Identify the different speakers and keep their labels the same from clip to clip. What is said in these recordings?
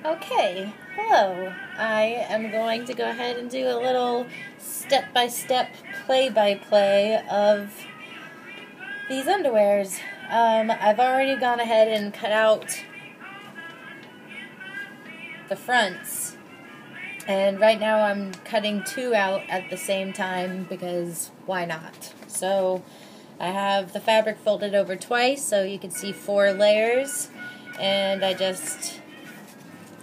Speaker 1: Okay, hello. I am going to go ahead and do a little step-by-step play-by-play of these underwears. I've already gone ahead and cut out the fronts, and right now I'm cutting two out at the same time because why not? So I have the fabric folded over twice so you can see 4 layers, and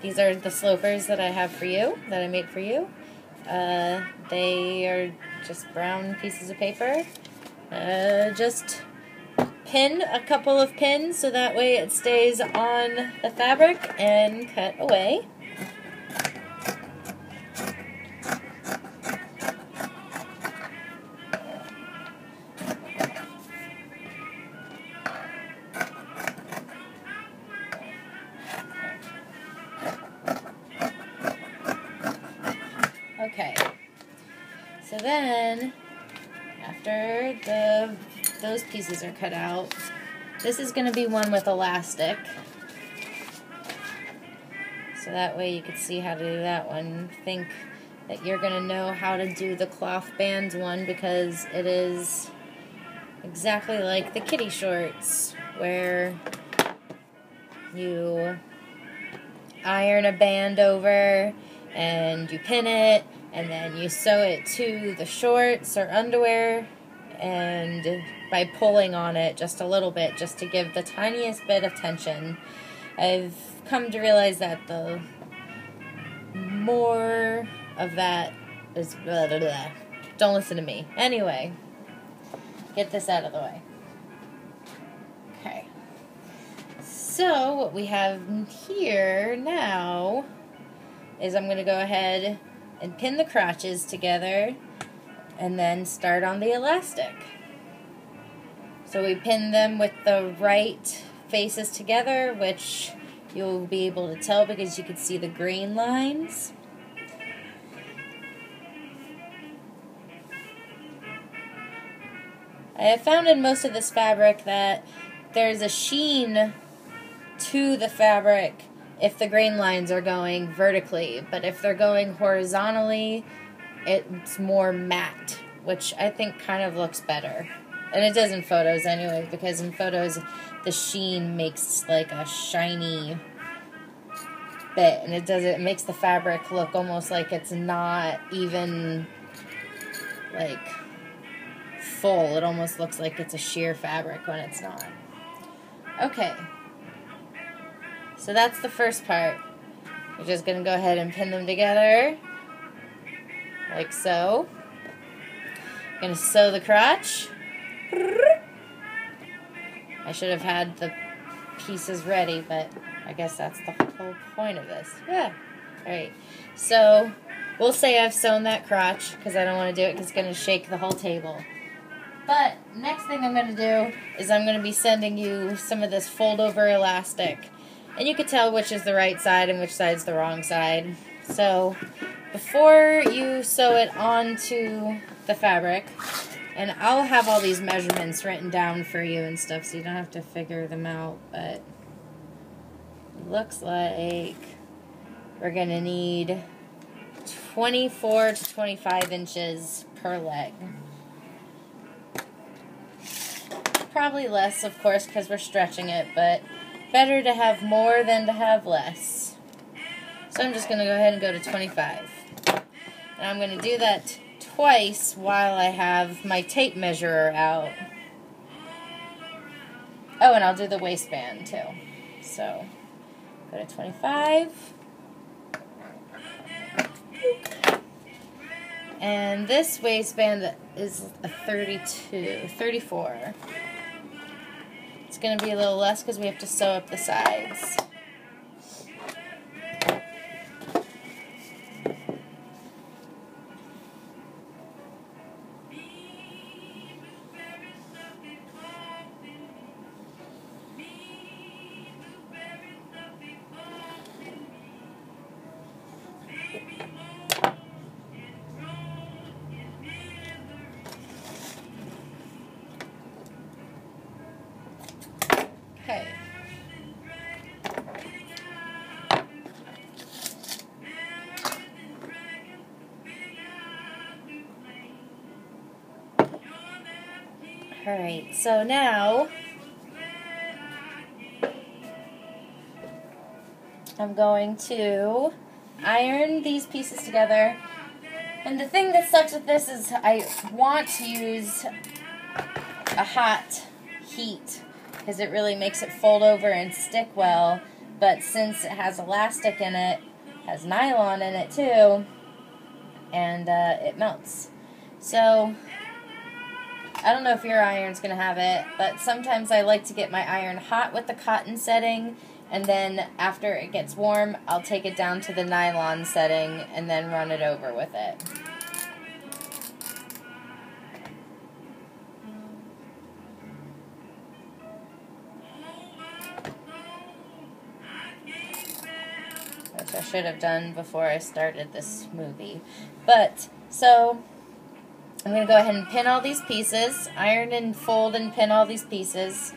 Speaker 1: these are the slopers that I have for you, that I made for you. They are just brown pieces of paper. Just pin a couple of pins so that way it stays on the fabric and cut away. Okay, so then after those pieces are cut out, this is going to be one with elastic. So that way you can see how to do that one. Think that you're going to know how to do the cloth bands one because it is exactly like the kitty shorts where you iron a band over and you pin it and then you sew it to the shorts or underwear, and by pulling on it just a little bit just to give the tiniest bit of tension. I've come to realize that the more of that is blah, blah, blah. Don't listen to me. Anyway, get this out of the way. Okay. So what we have here now is I'm going to go ahead and pin the crotches together and then start on the elastic. So we pin them with the right faces together, which you'll be able to tell because you can see the green lines. I have found in most of this fabric that there's a sheen to the fabric if the grain lines are going vertically, but if they're going horizontally, it's more matte, which I think kind of looks better. And it does in photos anyway, because in photos the sheen makes like a shiny bit, and it makes the fabric look almost like it's not even like full. It almost looks like it's a sheer fabric when it's not. Okay. So that's the first part. We're just going to go ahead and pin them together, like so. I'm going to sew the crotch. I should have had the pieces ready, but I guess that's the whole point of this. Yeah. Alright. So, we'll say I've sewn that crotch, because I don't want to do it because it's going to shake the whole table. But, next thing I'm going to do is I'm going to be sending you some of this fold-over elastic. And you can tell which is the right side and which side's the wrong side. So, before you sew it onto the fabric, and I'll have all these measurements written down for you and stuff so you don't have to figure them out, but it looks like we're going to need 24 to 25 inches per leg. Probably less, of course, because we're stretching it, but better to have more than to have less. So I'm just going to go ahead and go to 25. And I'm going to do that twice while I have my tape measurer out. Oh, and I'll do the waistband too. So, go to 25. And this waistband is a 34. It's going to be a little less because we have to sew up the sides. Okay. Alright, so now I'm going to iron these pieces together. And the thing that sucks with this is I want to use a hot heat because it really makes it fold over and stick well, but since it has elastic in it, has nylon in it too, and it melts. So I don't know if your iron's going to have it, but sometimes I like to get my iron hot with the cotton setting, and then after it gets warm, I'll take it down to the nylon setting and then run it over with it. Which I should have done before I started this movie. But, so I'm going to go ahead and pin all these pieces, iron and fold and pin all these pieces,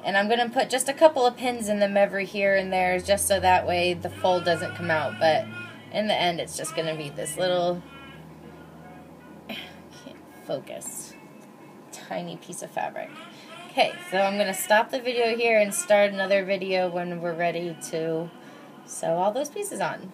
Speaker 1: and I'm going to put just a couple of pins in them every here and there just so that way the fold doesn't come out, but in the end it's just going to be this little, can't focus, tiny piece of fabric. Okay, so I'm going to stop the video here and start another video when we're ready to sew all those pieces on.